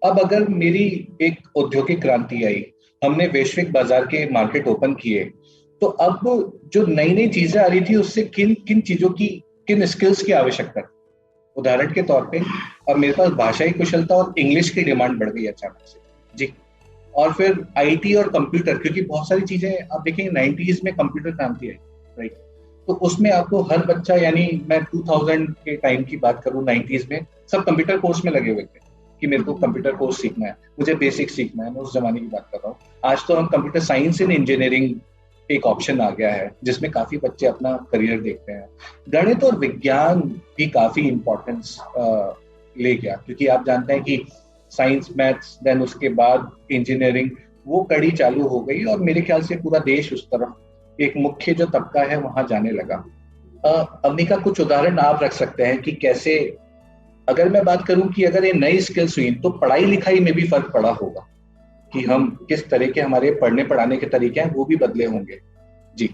अब अगर मेरी एक औद्योगिक क्रांति आई, हमने वैश्विक बाजार के मार्केट ओपन किए, तो अब जो नई नई चीजें आ रही थी उससे किन किन चीजों की, किन स्किल्स की आवश्यकता थी। उदाहरण के तौर पे अब मेरे पास भाषाई कुशलता और इंग्लिश की डिमांड बढ़ गई अचानक से। जी। और फिर आईटी और कंप्यूटर, क्योंकि बहुत सारी चीजें आप देखेंगे 90s में कंप्यूटर क्रांति आई, राइट। तो उसमें आपको हर बच्चा, यानी मैं 2000 के टाइम की बात करूं, 90s में सब कंप्यूटर कोर्स में लगे हुए थे कि मेरे को कंप्यूटर कोर्स सीखना है, मुझे बेसिक सीखना है। मैं उस जमाने की बात कर रहा हूँ। आज तो हम कंप्यूटर साइंस इन इंजीनियरिंग एक ऑप्शन आ गया है जिसमें काफी बच्चे अपना करियर देखते हैं। गणित और विज्ञान भी काफी इंपॉर्टेंस ले गया, क्योंकि आप जानते हैं कि साइंस मैथ्स, देन उसके बाद इंजीनियरिंग, वो कड़ी चालू हो गई और मेरे ख्याल से पूरा देश उस तरफ, एक मुख्य जो तबका है वहां जाने लगा। अवनिका, कुछ उदाहरण आप रख सकते हैं कि कैसे, अगर मैं बात करूं कि अगर ये नई स्किल्स हुई तो पढ़ाई लिखाई में भी फर्क पड़ा होगा, कि हम किस तरह के हमारे पढ़ने पढ़ाने के तरीके हैं वो भी बदले होंगे। जी।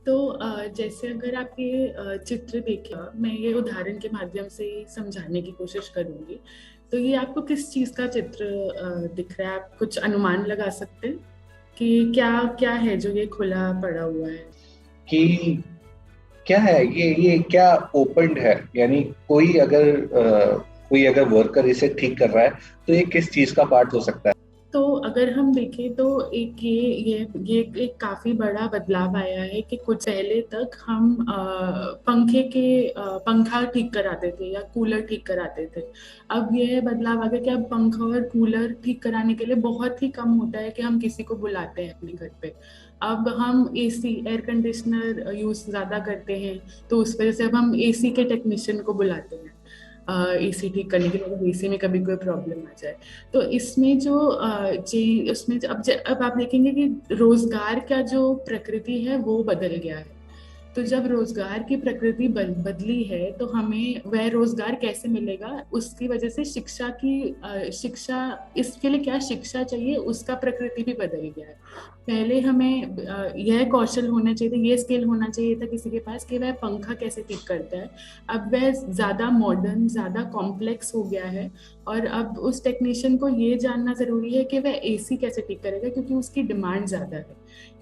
तो जैसे अगर आप ये चित्र देखें, मैं ये उदाहरण के माध्यम से समझाने की कोशिश करूंगी। तो ये आपको किस चीज का चित्र दिख रहा है? आप कुछ अनुमान लगा सकते हैं कि क्या क्या है जो ये खुला पड़ा हुआ है? कि क्या है ये क्या ओपनड है, यानी कोई अगर वर्कर इसे ठीक कर रहा है तो ये किस चीज का पार्ट हो सकता है? तो अगर हम देखें तो एक ये एक काफी बड़ा बदलाव आया है कि कुछ पहले तक हम पंखा ठीक कराते थे या कूलर ठीक कराते थे। अब ये बदलाव आ गया कि अब पंखा और कूलर ठीक कराने के लिए बहुत ही कम होता है कि हम किसी को बुलाते हैं अपने घर पे। अब हम एसी, एयर कंडीशनर यूज ज्यादा करते हैं, तो उस वजह से अब हम एसी के टेक्नीशियन को बुलाते हैं एसी ठीक करने के लिए, अगर एसी में कभी कोई प्रॉब्लम आ जाए। तो इसमें जो उसमें अब आप देखेंगे कि रोजगार का जो प्रकृति है वो बदल गया है। तो जब रोजगार की प्रकृति बदली है तो हमें वह रोजगार कैसे मिलेगा, उसकी वजह से शिक्षा, इसके लिए क्या शिक्षा चाहिए उसका प्रकृति भी बदल गया है। पहले हमें यह कौशल होना चाहिए था, यह स्किल होना चाहिए था किसी के पास कि वह पंखा कैसे ठीक करता है। अब वह ज्यादा मॉडर्न, ज्यादा कॉम्प्लेक्स हो गया है और अब उस टेक्नीशियन को ये जानना जरूरी है कि वह एसी कैसे ठीक करेगा, क्योंकि उसकी डिमांड ज्यादा है।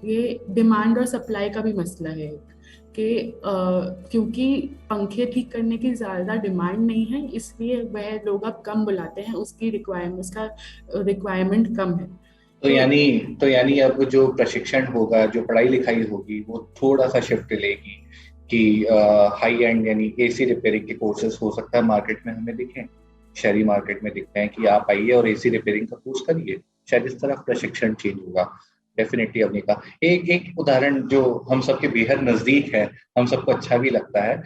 ये डिमांड और सप्लाई का भी मसला है कि क्योंकि पंखे ठीक करने की ज्यादा डिमांड नहीं है, इसलिए वह लोग अब कम बुलाते हैं, उसकी रिक्वायरमेंट कम है। तो यानी अब जो प्रशिक्षण होगा, जो पढ़ाई लिखाई होगी, वो थोड़ा सा शिफ्ट लेगी कि हाई एंड यानी एसी रिपेयरिंग के कोर्सेज हो सकता है मार्केट में हमें दिखें, शहरी मार्केट में दिखते हैं कि आप आइए और एसी रिपेयरिंग का कोर्स करिए। शायद इस तरफ प्रशिक्षण चेंज होगा। डेफिनेटली। अपने का एक एक उदाहरण जो हम सबके बेहद नजदीक है, हम सबको अच्छा भी लगता है,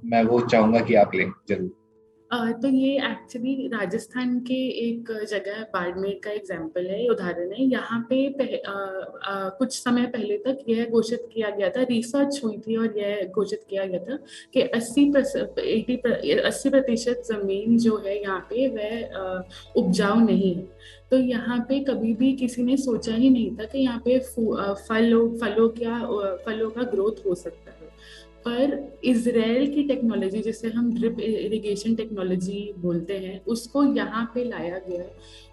मैं वो चाहूंगा कि आप लें जरूर। तो ये एक्चुअली राजस्थान के एक जगह बाड़मेर का एग्जाम्पल है, उदाहरण है। यहाँ पे कुछ समय पहले तक यह घोषित किया गया था, रिसर्च हुई थी और यह घोषित किया गया था कि 80% जमीन जो है यहाँ पे वह उपजाऊ नहीं है। तो यहाँ पे कभी भी किसी ने सोचा ही नहीं था कि यहाँ पे फलों का ग्रोथ हो सकता है। पर इजराइल की टेक्नोलॉजी, जिसे हम ड्रिप इरिगेशन टेक्नोलॉजी बोलते हैं, उसको यहाँ पे लाया गया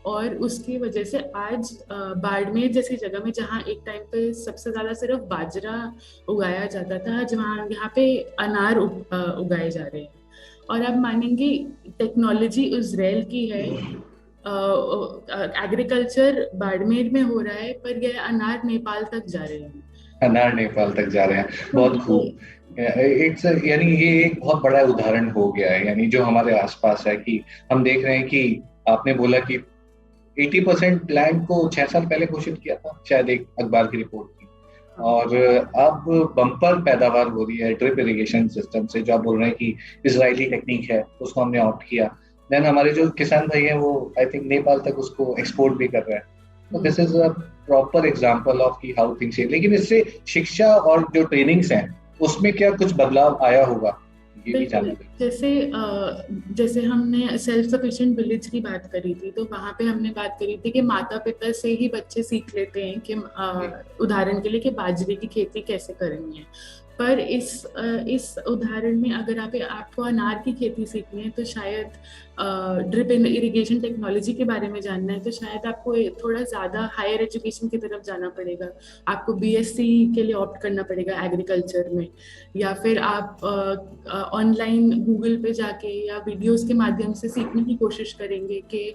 और उसकी वजह से आज बाड़मेर जैसी जगह में, जहाँ एक टाइम पे सबसे ज्यादा सिर्फ बाजरा उगाया जाता था, जहाँ यहाँ पे अनार उगाए जा रहे हैं। और अब मानेंगे टेक्नोलॉजी इजराइल की है, एग्रीकल्चर बाड़मेर में हो रहा है, पर यह अनार नेपाल तक जा रहे हैं। अनार नेपाल तक जा रहे हैं, बहुत खूब। इट्स यानी ये एक बहुत बड़ा उदाहरण हो गया है, यानी जो हमारे आसपास है, कि हम देख रहे हैं कि आपने बोला कि 80% लैंड को 6 साल पहले घोषित किया था, शायद एक अखबार की रिपोर्ट थी, और अब बम्पर पैदावार हो रही है ड्रिप इरिगेशन सिस्टम से, जो आप बोल रहे हैं कि इजरायली टेक्निक है, उसको हमने ऑप्ट किया। देन हमारे जो किसान भाई हैं वो आई थिंक नेपाल तक उसको एक्सपोर्ट भी कर रहे हैं। तो this is a proper example of की हाउ थिंग्स है। लेकिन इससे शिक्षा और जो ट्रेनिंग्स हैं उसमें क्या कुछ बदलाव आया होगा, ये भी जानना जैसे जैसे हमने सेल्फ सफिशिएंट विलेज की बात करी थी, तो वहां पे हमने बात करी थी कि माता पिता से ही बच्चे सीख लेते हैं कि उदाहरण के लिए कि बाजरे की खेती कैसे करनी है। पर इस उदाहरण में अगर आपको अनार की खेती सीखनी है तो शायद ड्रिप इरिगेशन टेक्नोलॉजी के बारे में जानना है तो शायद आपको थोड़ा ज़्यादा हायर एजुकेशन की तरफ जाना पड़ेगा। आपको बीएससी के लिए ऑप्ट करना पड़ेगा एग्रीकल्चर में, या फिर आप ऑनलाइन गूगल पे जाके या वीडियोस के माध्यम से सीखने की कोशिश करेंगे कि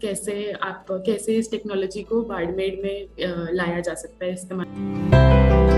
कैसे इस टेक्नोलॉजी को बाड़मेर में लाया जा सकता है इस्तेमाल।